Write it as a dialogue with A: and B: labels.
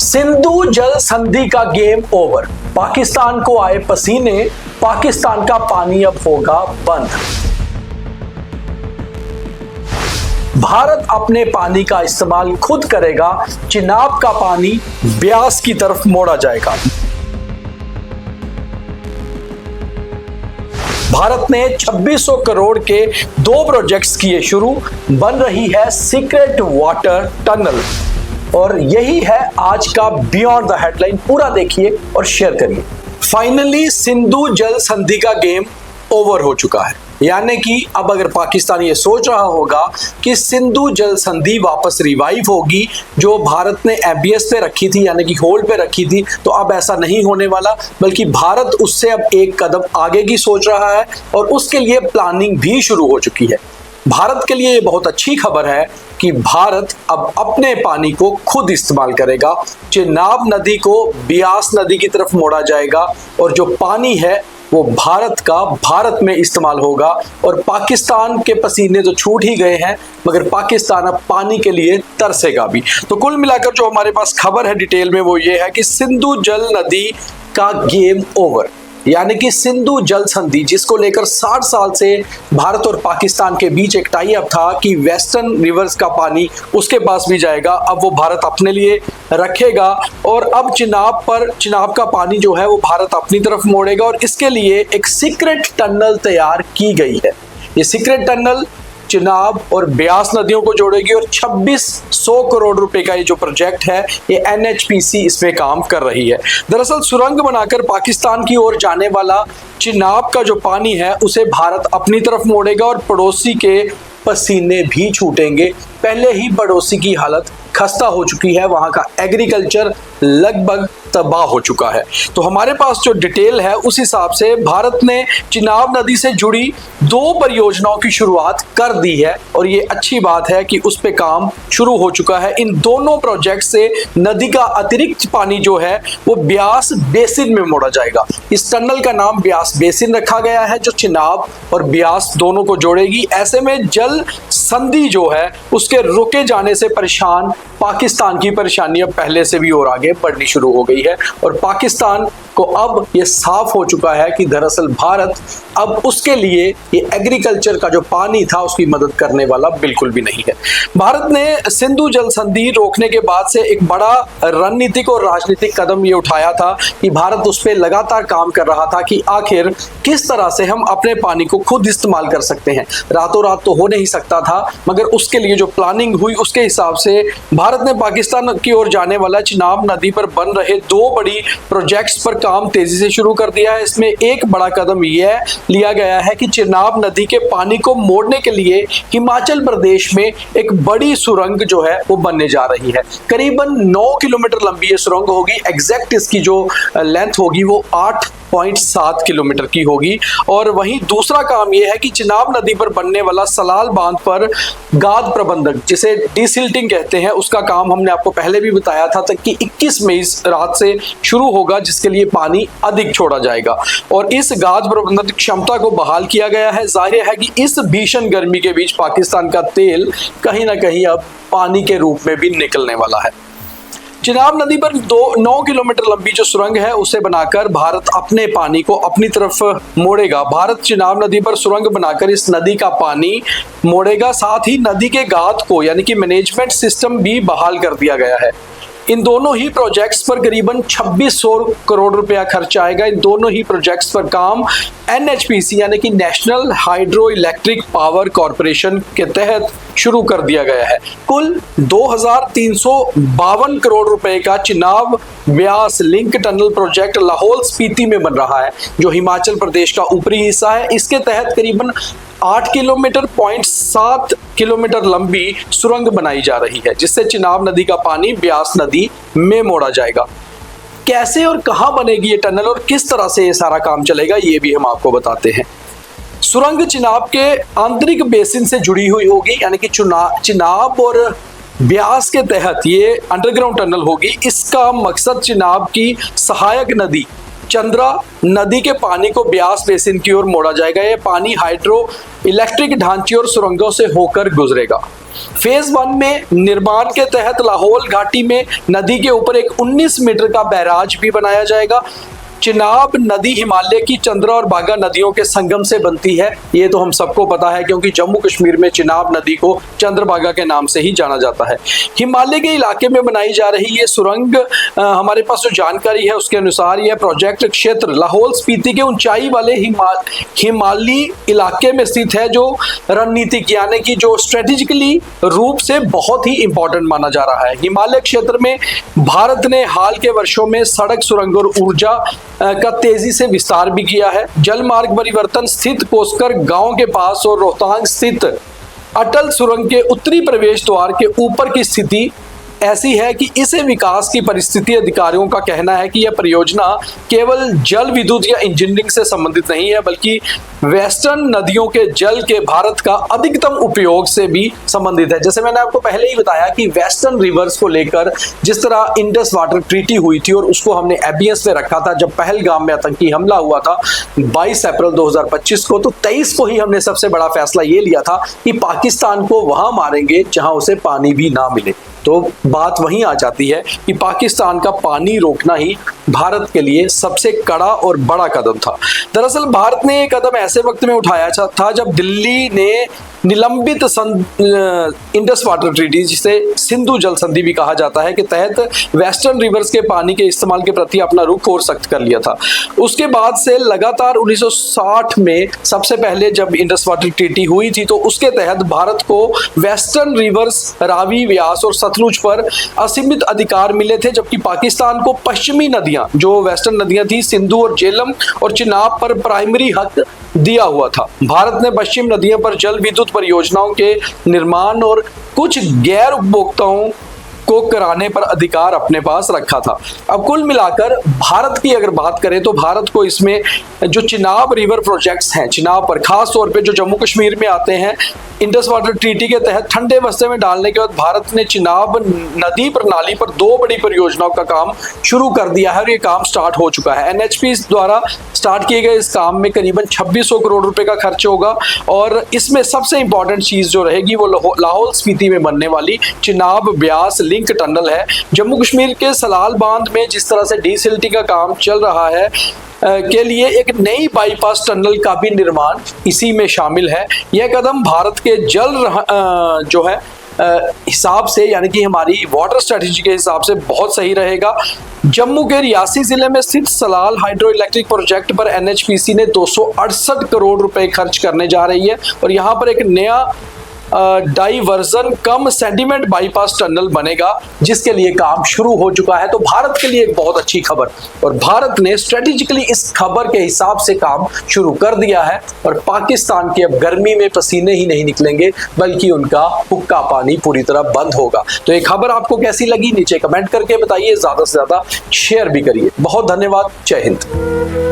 A: सिंधु जल संधि का गेम ओवर। पाकिस्तान को आए पसीने, पाकिस्तान का पानी अब होगा बंद। भारत अपने पानी का इस्तेमाल खुद करेगा, चिनाब का पानी ब्यास की तरफ मोड़ा जाएगा। भारत ने 2600 करोड़ के 2 प्रोजेक्ट्स किए शुरू, बन रही है सीक्रेट वाटर टनल। और यही है आज का बियॉन्ड द हेडलाइन। पूरा देखिए और शेयर करिए। फाइनली सिंधु जल संधि का गेम ओवर हो चुका है, यानी कि अब अगर पाकिस्तान ये सोच रहा होगा कि सिंधु जल संधि वापस रिवाइव होगी जो भारत ने एमबीएस पे रखी थी, यानी कि होल्ड पे रखी थी, तो अब ऐसा नहीं होने वाला, बल्कि भारत उससे अब एक कदम आगे की सोच रहा है और उसके लिए प्लानिंग भी शुरू हो चुकी है। भारत के लिए ये बहुत अच्छी खबर है कि भारत अब अपने पानी को खुद इस्तेमाल करेगा। चिनाब नदी को ब्यास नदी की तरफ मोड़ा जाएगा और जो पानी है वो भारत का भारत में इस्तेमाल होगा। और पाकिस्तान के पसीने तो छूट ही गए हैं, मगर पाकिस्तान अब पानी के लिए तरसेगा भी। तो कुल मिलाकर जो हमारे पास खबर है डिटेल में वो ये है कि सिंधु जल नदी का गेम ओवर, यानी कि सिंधु जल संधि जिसको लेकर 60 साल से भारत और पाकिस्तान के बीच एक टाई अप था कि वेस्टर्न रिवर्स का पानी उसके पास भी जाएगा, अब वो भारत अपने लिए रखेगा। और अब चिनाब का पानी जो है वो भारत अपनी तरफ मोड़ेगा और इसके लिए एक सीक्रेट टनल तैयार की गई है। ये सीक्रेट टनल चिनाब और ब्यास नदियों को जोड़ेगी और 2600 करोड़ रुपए का ये जो प्रोजेक्ट है ये एनएचपीसी इसमें काम कर रही है। दरअसल सुरंग बनाकर पाकिस्तान की ओर जाने वाला चिनाब का जो पानी है उसे भारत अपनी तरफ मोड़ेगा और पड़ोसी के पसीने भी छूटेंगे। पहले ही पड़ोसी की हालत खस्ता हो चुकी है, वहां का एग्रीकल्चर लगभग तबाह हो चुका है। तो हमारे पास जो डिटेल है उस हिसाब से भारत ने चिनाब नदी से जुड़ी 2 परियोजनाओं की शुरुआत कर दी है और ये अच्छी बात है कि उस पे काम शुरू हो चुका है। इन दोनों प्रोजेक्ट से नदी का अतिरिक्त पानी जो है वो ब्यास बेसिन में मोड़ा जाएगा। इस टनल का नाम ब्यास बेसिन रखा गया है जो चिनाब और ब्यास दोनों को जोड़ेगी। ऐसे में जल संधि जो है उसके रुके जाने से परेशान पाकिस्तान की परेशानी अब पहले से भी और आगे बढ़नी शुरू हो गई है और पाकिस्तान को अब ये साफ हो चुका है कि दरअसल भारत अब उसके लिए ये एग्रीकल्चर का जो पानी था उसकी मदद करने वाला बिल्कुल भी नहीं है। भारत ने सिंधु जल संधि रोकने के बाद से एक बड़ा रणनीतिक और राजनीतिक कदम ये उठाया था कि भारत उस पर लगातार काम कर रहा था कि आखिर किस तरह से हम अपने पानी को खुद इस्तेमाल कर सकते हैं। रातों रात तो हो नहीं सकता था, मगर उसके लिए जो प्लानिंग हुई उसके हिसाब से भारत ने पाकिस्तान की ओर जाने वाला चिनाब नदी पर बन रहे 2 बड़ी प्रोजेक्ट्स पर काम तेजी से शुरू कर दिया है। इसमें एक बड़ा कदम यह लिया गया है कि चिनाब नदी के पानी को मोड़ने के लिए हिमाचल प्रदेश में एक बड़ी सुरंग जो है वो बनने जा रही है। करीबन 9 किलोमीटर लंबी ये सुरंग होगी। एग्जैक्ट इसकी जो लेंथ होगी वो 8.7 किलोमीटर की होगी। और वहीं दूसरा काम यह है कि चिनाब नदी पर बनने वाला सलाल बांध पर गाद प्रबंधक जिसे डीसिल्टिंग कहते हैं उसका काम हमने आपको पहले भी बताया था तक कि 21 मई रात से शुरू होगा, जिसके लिए पानी अधिक छोड़ा जाएगा और इस गाद प्रबंधन क्षमता को बहाल किया गया है। जाहिर है कि इस भीषण गर्मी के बीच पाकिस्तान का तेल कहीं ना कहीं अब पानी के रूप में भी निकलने वाला है। चिनाब नदी पर 9 किलोमीटर लंबी जो सुरंग है उसे बनाकर भारत अपने पानी को अपनी तरफ मोड़ेगा। भारत चिनाब नदी पर सुरंग बनाकर इस नदी का पानी मोड़ेगा, साथ ही नदी के गाद को यानी कि मैनेजमेंट सिस्टम भी बहाल कर दिया गया है। इन दोनों ही प्रोजेक्ट्स पर करीबन 2600 करोड़ रुपया खर्च आएगा। इन दोनों ही प्रोजेक्ट्स पर काम एनएचपीसी यानी कि national hydro electric power corporation के तहत शुरू कर दिया गया है। कुल 2352 करोड़ रुपए का Chenab Beas link tunnel project Lahaul Spiti में बन रहा है जो हिमाचल प्रदेश का ऊपरी हिस्सा है। इसके तहत करीबन 8.7 किलोमीटर लंबी सुरंग बनाई जा रही है जिससे चिनाब नदी का पानी ब्यास नदी में मोड़ा जाएगा। कैसे और कहां बनेगी ये टनल और किस तरह से ये सारा काम चलेगा ये भी हम आपको बताते हैं। सुरंग चिनाब के आंतरिक बेसिन से जुड़ी हुई होगी, यानी कि चिनाब और ब्यास के तहत ये अंडरग्राउंड टनल होगी। इसका मकसद चिनाब की सहायक नदी चंद्रा नदी के पानी को ब्यास बेसिन की ओर मोड़ा जाएगा। यह पानी हाइड्रो इलेक्ट्रिक ढांचे और सुरंगों से होकर गुजरेगा। फेज 1 में निर्माण के तहत लाहौल घाटी में नदी के ऊपर एक 19 मीटर का बैराज भी बनाया जाएगा। चिनाब नदी हिमालय की चंद्रा और बाघा नदियों के संगम से बनती है। ये तो हम सबको पता है क्योंकि जम्मू कश्मीर में चिनाब नदी को चंद्रभागा के नाम से ही जाना जाता है। हिमालय के इलाके में बनाई जा रही ये सुरंग हमारे पास जो जानकारी है उसके अनुसार यह प्रोजेक्ट क्षेत्र लाहौल स्पीति के ऊंचाई वाले हिमालयी इलाके में स्थित है, जो रणनीतिक यानी कि जो स्ट्रेटेजिकली रूप से बहुत ही इंपॉर्टेंट माना जा रहा है। हिमालय क्षेत्र में भारत ने हाल के वर्षों में सड़क, सुरंग और ऊर्जा का तेजी से विस्तार भी किया है। जल मार्ग परिवर्तन स्थित कोसकर गांव के पास और रोहतांग स्थित अटल सुरंग के उत्तरी प्रवेश द्वार के ऊपर की स्थिति ऐसी है कि इसे विकास की परिस्थिति अधिकारियों का कहना है कि यह परियोजना केवल जल विद्युत या इंजीनियरिंग से संबंधित नहीं है, बल्कि वेस्टर्न नदियों के जल के भारत का अधिकतम उपयोग से भी संबंधित है। जैसे मैंने आपको पहले ही बताया कि वेस्टर्न रिवर्स को लेकर जिस तरह इंडस वाटर ट्रीटी हुई थी और उसको हमने एबीएस में रखा था जब पहलगाम में आतंकी हमला हुआ था 22 अप्रैल 2025 को, तो 23 को ही हमने सबसे बड़ा फैसला ये लिया था कि पाकिस्तान को वहां मारेंगे जहां उसे पानी भी ना मिले। तो बात वहीं आ जाती है कि पाकिस्तान का पानी रोकना ही भारत के लिए सबसे कड़ा और बड़ा कदम था। दरअसल भारत ने ये कदम ऐसे वक्त में उठाया था जब दिल्ली ने निलंबित इंडस वाटर ट्रीटी, जिसे सिंधु जल संधि भी कहा जाता है, के तहत वेस्टर्न रिवर्स के पानी के इस्तेमाल के प्रति अपना रुख और सख्त कर लिया था। उसके बाद से लगातार 1960 में सबसे पहले जब इंडस वाटर ट्रीटी हुई थी तो उसके तहत भारत को वेस्टर्न रिवर्स रावी, व्यास और सतलुज पर असीमित अधिकार मिले थे, जबकि पाकिस्तान को पश्चिमी नदियां जो वेस्टर्न नदियां थी सिंधु और झेलम और चिनाब पर प्राइमरी हक दिया हुआ था। भारत ने पश्चिम नदियों पर जल विद्युत परियोजनाओं के निर्माण और कुछ गैर उपभोक्ताओं को कराने पर अधिकार अपने पास रखा था। अब कुल मिलाकर भारत की अगर बात करें तो भारत को इसमें जो चिनाब रिवर प्रोजेक्ट्स हैं, चिनाब पर खास तौर पे जो जम्मू कश्मीर में आते हैं, इंडस वाटर ट्रीटी के तहत ठंडे बस्ते में डालने के बाद भारत ने चिनाब नदी प्रणाली पर 2 बड़ी परियोजनाओं का काम शुरू कर दिया है और ये काम स्टार्ट हो चुका है। एनएचपी द्वारा स्टार्ट किए गए इस काम में करीबन 2600 करोड़ रुपए का खर्च होगा और इसमें सबसे इंपॉर्टेंट चीज जो रहेगी वो लाहौल स्पीति में बनने वाली चिनाब ब्यास लिंक टनल है। जम्मू कश्मीर के सलाल बांध में जिस तरह से डीसिल्टिंग का काम चल रहा है के लिए एक नई बाईपास टनल का भी निर्माण इसी में शामिल है। यह कदम भारत के जल जो है हिसाब से यानी कि हमारी वाटर स्ट्रेटेजी के हिसाब से बहुत सही रहेगा। जम्मू के रियासी जिले में स्थित सलाल हाइड्रो इलेक्ट्रिक प्रोजेक्ट पर एनएचपीसी ने 268 करोड़ रुपए खर्च करने जा रही है और यहाँ पर एक नया डाइवर्जन कम सेंटीमेंट बाईपास टनल बनेगा जिसके लिए काम शुरू हो चुका है। तो भारत के लिए एक बहुत अच्छी खबर और भारत ने स्ट्रेटेजिकली इस खबर के हिसाब से काम शुरू कर दिया है और पाकिस्तान के अब गर्मी में पसीने ही नहीं निकलेंगे बल्कि उनका हुक्का पानी पूरी तरह बंद होगा। तो ये खबर आपको कैसी लगी नीचे कमेंट करके बताइए, ज्यादा से ज्यादा शेयर भी करिए। बहुत धन्यवाद। जय हिंद।